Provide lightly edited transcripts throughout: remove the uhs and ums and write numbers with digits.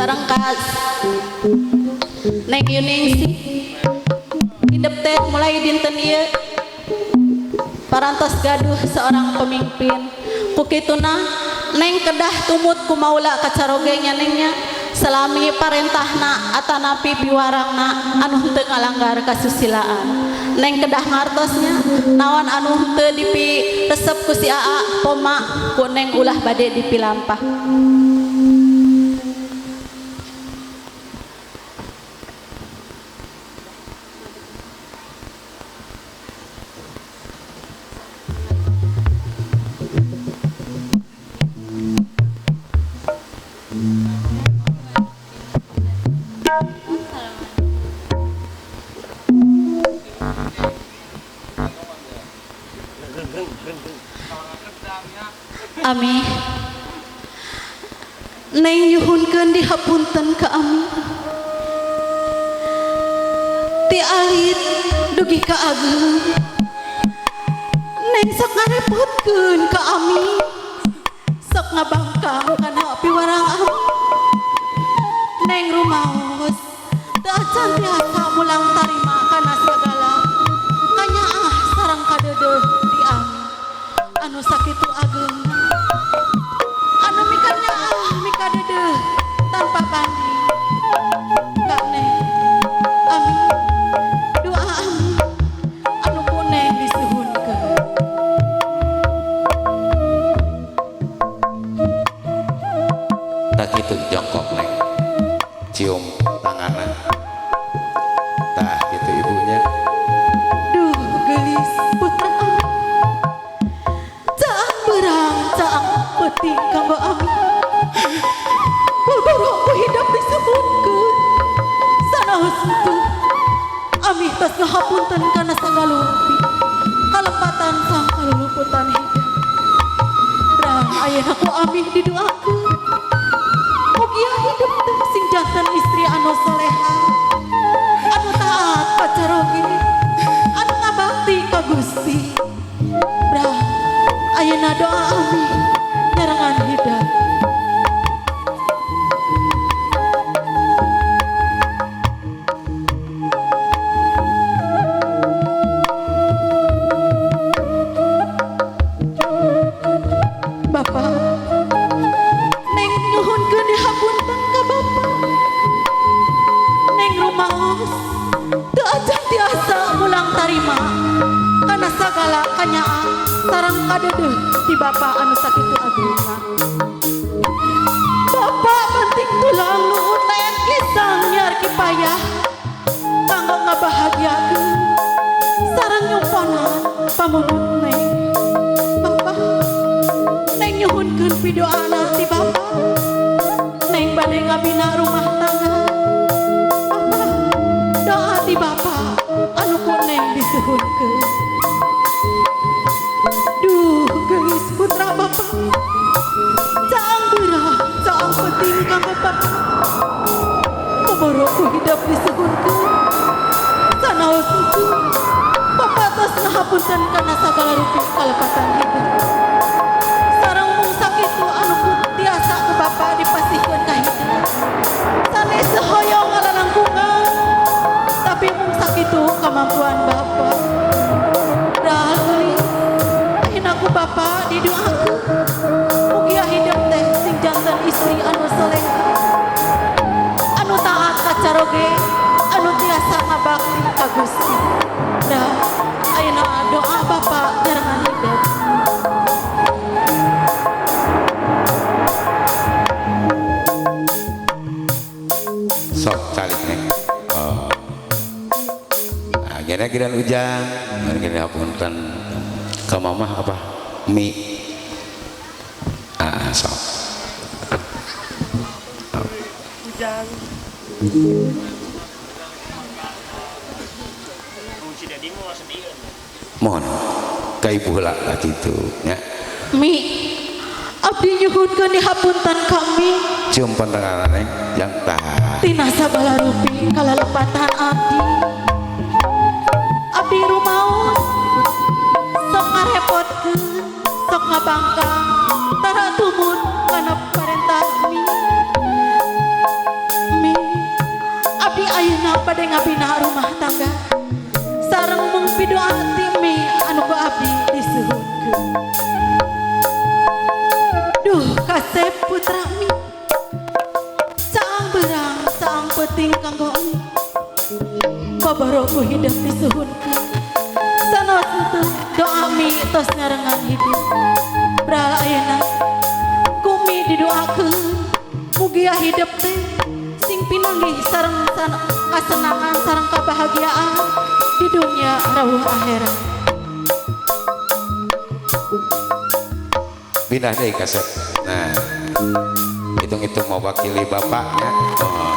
sareng kas Neng Yuningsih hidup teh mulai dinten ieu parantos gaduh seorang pemimpin kukituna Neng kedah tumut ku maula kacarogenya nengnya selami parentahna atanapi biwarangna anu henteu ngalanggar kasusilaan Neng kedah ngartosnya naon anu henteu dipi resep ku si Aa poma ku Neng ulah bade dipilampah. Ami Neng nyuhunkeun dihapunten ka Ami ti alit dugi ka Ageung Neng sok ngarepotkeun ka Ami sok ngabangkang kana piwarang Ami Neng rumaos teu acan tiasa mulang tarima kana sagala kanyaah sareng kadeudeuh di Ami anu sakitu Ageung anu mikarnya mikadeuh tanpa banding gak Neng Ami doa Ami anu ku Neng disuhunkeun tak kitu jongkok Neng cium tanganna tah gitu ibunya duh gelis putra Ami caang berang caang peuting kanggo Ami Boboro ku hidup disebutkeun sanaos teu Ami tos ngahapunten kana sagalumpi kalepatan sang kaluluputan hidup brang ayeuna ku Ami didoakeun mugia hidup teh sing janten istri anu soleha anu taat pacaroge anu ngabakti ka Gusti brang ayeuna doa Ami nyerangan hidup Bapak Neng nyuhunkeun dihapunten ka Bapak Neng rumaos teu acan tiasa mulang tarima kana sagala kanyaah sareng kadeudeuh ti Bapak anu sakitu agungna Bapak penting tulang nuhun layan kisang nyar kipayah kanggo ngabahagiakeun sareng nyumpanan pamunut Neng Bapak Neng nyuhunkeun pidoana ti Bapak Neng bade ngabina rumah tangga Bapak doa ti Bapak anu ku Neng disuhunkeun duh geus putra Bapak caang beurah caang peuting kanggo Bapak Boboro ku hidup disuhunkeun sanaos itu Bapak tos ngahapunten kana sagala rupi kalepatan hidup sareng mung sakitu anu ku tiasa ke Bapak dipasihkeun ka hidup sanes hoyong ngalalangkungan tapi mung sakitu kemampuan Bapak dah geulis ayeuna ku Bapak didoakeun mugia hidup teh sing janten istri anu soleha anu taat kacaroge anu tiasa ngabakti ka Gusti dah ayeuna doa Bapak nyerangan hidup sok calik Neng nah gini kiran ujang gini hapunten ke mamah apa mi sok Ujang mohon ka ibu heula lah kitu nya Mi abdi nyuhunkeun dihapunten kami cium pantangan Neng yang tah tina sabala rupi kalalepatan abdi abdi rumaos sok ngarepotkeun sok ngabangkang tara tumut kana parentah Mi bade ngabina rumah tangga sareng mengpido hati mi anu ku abdi disuhunkeun. Duh kasep putra mi saang berang saang peting kanggo mi babaro ku hidup disuhunkeun. Sanos teu doa mi tos ngarengan hidup brala ayeuna kumi didoakeun mugia hidup teh sing pinanggih sareng kasenangan sareng kebahagiaan di dunia rawuh akhirat. Pindah deh kasep. Nah, hitung-hitung mau wakili bapaknya. Oh.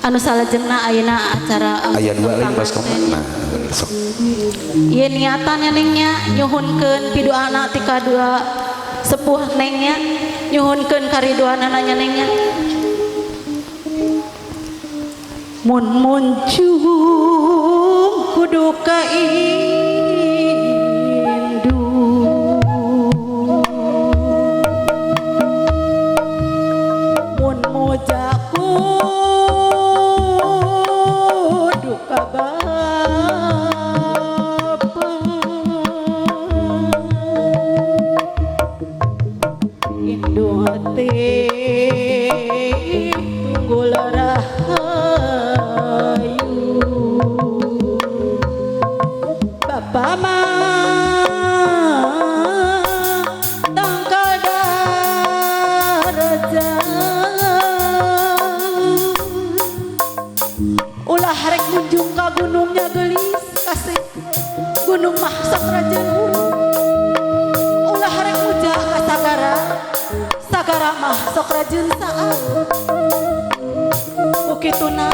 Anu salajengna ayeuna acara Aya dua lagi pas komen. Nah, bener sok. ieu niatan nengnya nyuhunkeun pidu anak ti kadua sepuh nengnya nyuhunkeun kariduanana nengnya mun muncung kudu kaindu mun mojaku duka indu hati tunggul rahayu Bapa mah tangkal daraja ulah rek munjung ka gunungnya gelis kasih gunung mah sok rajan urang ulah rek muja ka sagara sagara mah sok rajeun saat ukituna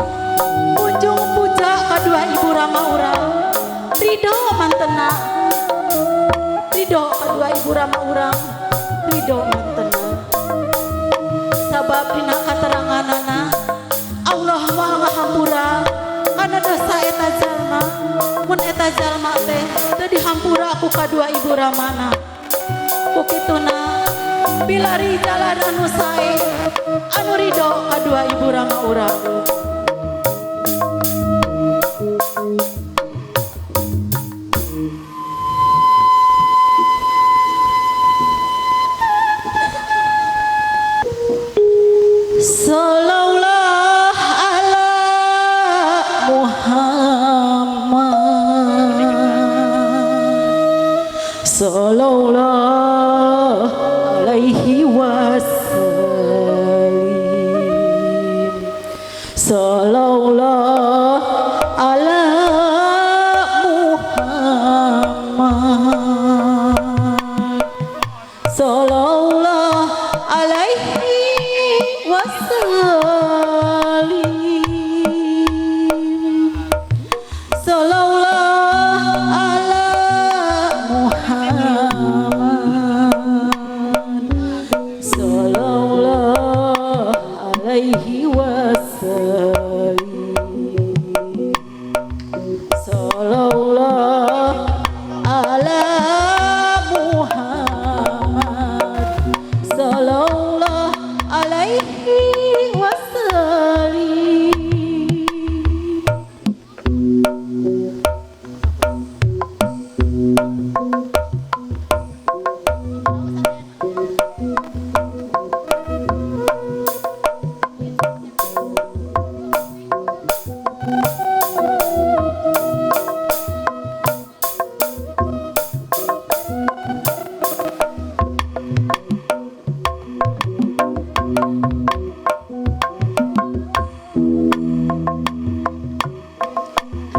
munjung puja kadua ibu rama urang ridho mantena ridho kadua ibu rama urang ridho mantena sabab dina kateranganana Allah moal ngahampura kana dosa eta jalma mun eta jalma teh teu dihampura ku kadua ibu ramana ukituna bilari jalan anu sae anu ridho kadua ibu rama urang. Sallallahu ala Muhammad sallallahu alaihi wasallim sallallahu ala Muhammad sallallahu alaihi wasallim sallallahu ala Muhammad sallallahu alaihi wasallim sallallahu ala Muhammad sallallahu alaihi wasallim.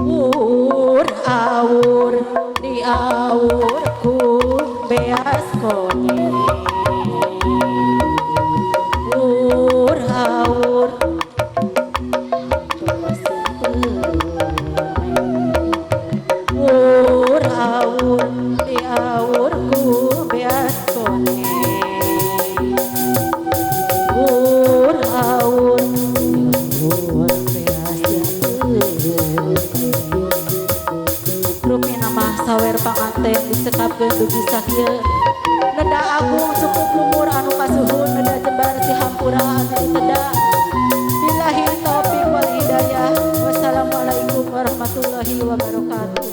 Awur awur di awurku beas kone awur awur awur awur di awur nama sawer panganten disekapkeun dugi sakieu. Neda agung cukup lumur anu kasuhun neda jembar si hampura anu diteda. Billahi taufik wal hidayah. Wassalamualaikum warahmatullahi wabarakatuh.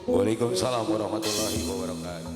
Waalaikumsalam warahmatullahi wabarakatuh.